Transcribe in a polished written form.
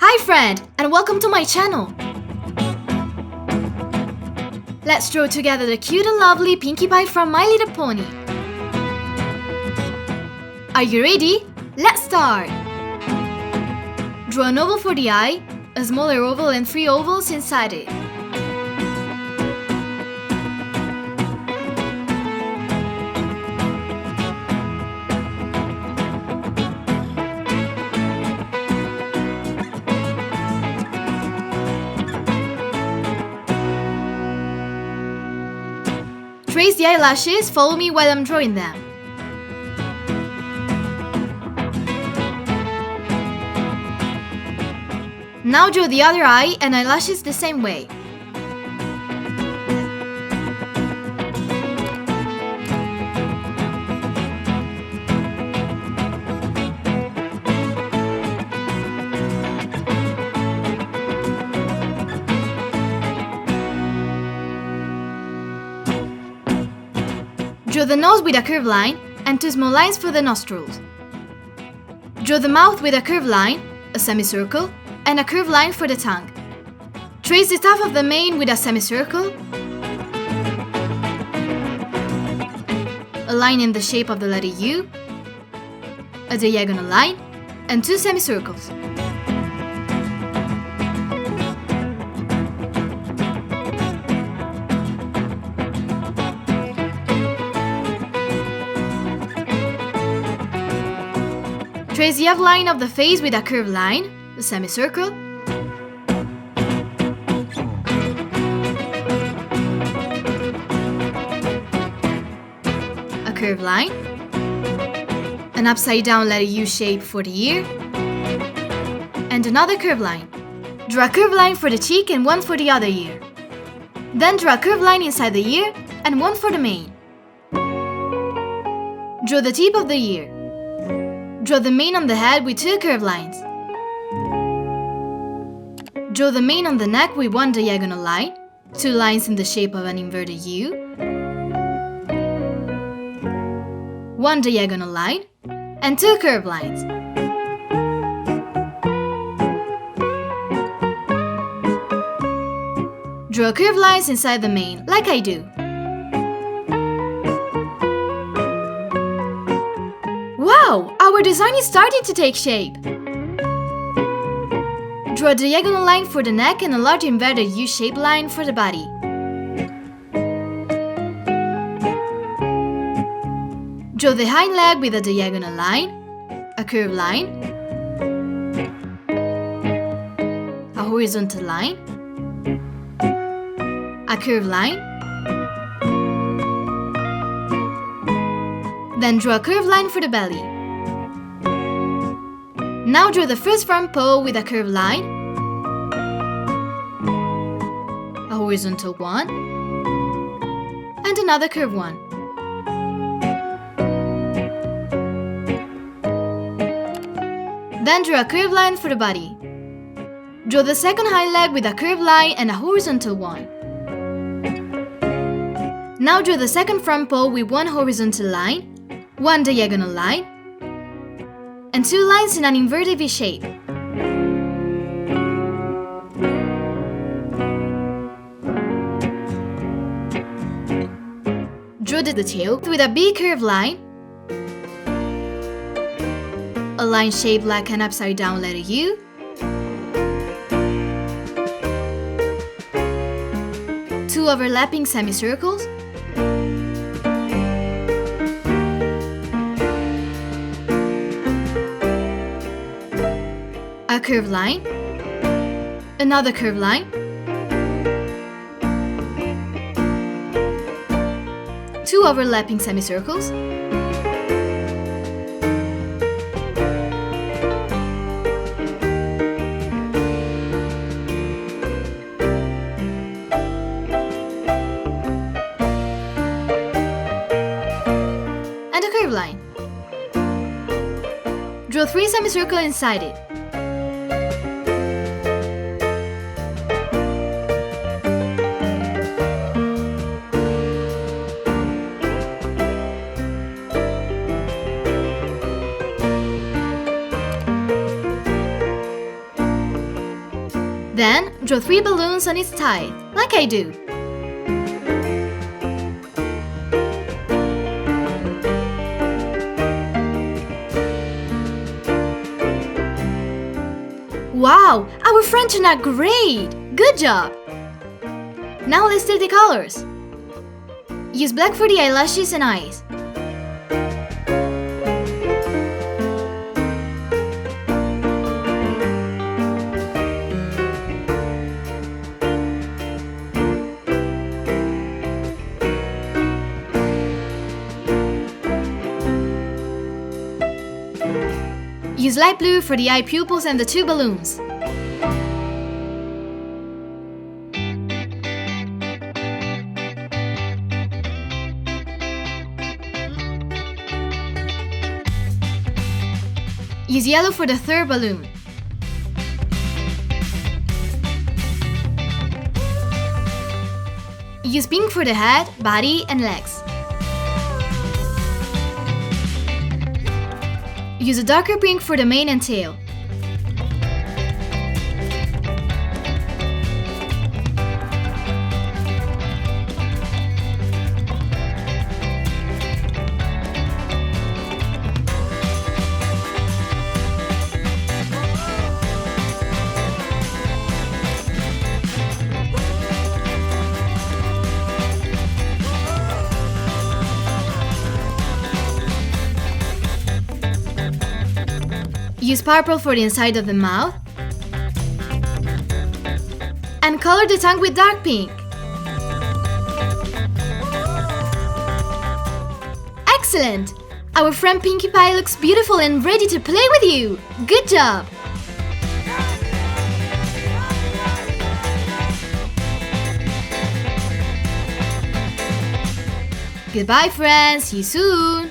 Hi friend, and welcome to my channel! Let's draw together the cute and lovely Pinkie Pie from My Little Pony. Are you ready? Let's start! Draw an oval for the eye, a smaller oval and 3 ovals inside it. Trace the eyelashes, follow me while I'm drawing them. Now draw the other eye and eyelashes the same way. Draw the nose with a curved line and 2 small lines for the nostrils. Draw the mouth with a curved line, a semicircle, and a curved line for the tongue. Trace the top of the mane with a semicircle, a line in the shape of the letter U, a diagonal line, and 2 semicircles. Trace the outline of the face with a curved line, a semicircle, a curved line, an upside-down letter U shape for the ear, and another curved line. Draw a curved line for the cheek and one for the other ear. Then draw a curved line inside the ear and one for the mane. Draw the tip of the ear. Draw the mane on the head with 2 curved lines. Draw the mane on the neck with 1 diagonal line, 2 lines in the shape of an inverted U, 1 diagonal line, and 2 curved lines. Draw curved lines inside the mane, like I do. Wow! Our design is starting to take shape! Draw a diagonal line for the neck and a large inverted U-shaped line for the body. Draw the hind leg with a diagonal line, a curved line, a horizontal line, a curved line, then draw a curved line for the belly. Now draw the first front paw with a curved line, a horizontal one, and another curved one. Then draw a curved line for the body. Draw the second hind leg with a curved line and a horizontal one. Now draw the second front paw with 1 horizontal line, 1 diagonal line, and 2 lines in an inverted V shape. Draw the tail with a big curved line, a line shaped like an upside-down letter U, two overlapping semicircles, a curved line, another curved line, 2 overlapping semicircles, and a curved line. Draw 3 semicircles inside it. Then, draw 3 balloons on its side, like I do. Wow! Our friend turned out great! Good job! Now let's take the colors. Use black for the eyelashes and eyes. Use light blue for the eye pupils and the 2 balloons. Use yellow for the 3rd balloon. Use pink for the head, body, and legs. Use a darker pink for the mane and tail. Use purple for the inside of the mouth. And color the tongue with dark pink. Excellent! Our friend Pinkie Pie looks beautiful and ready to play with you! Good job! Goodbye friends, see you soon!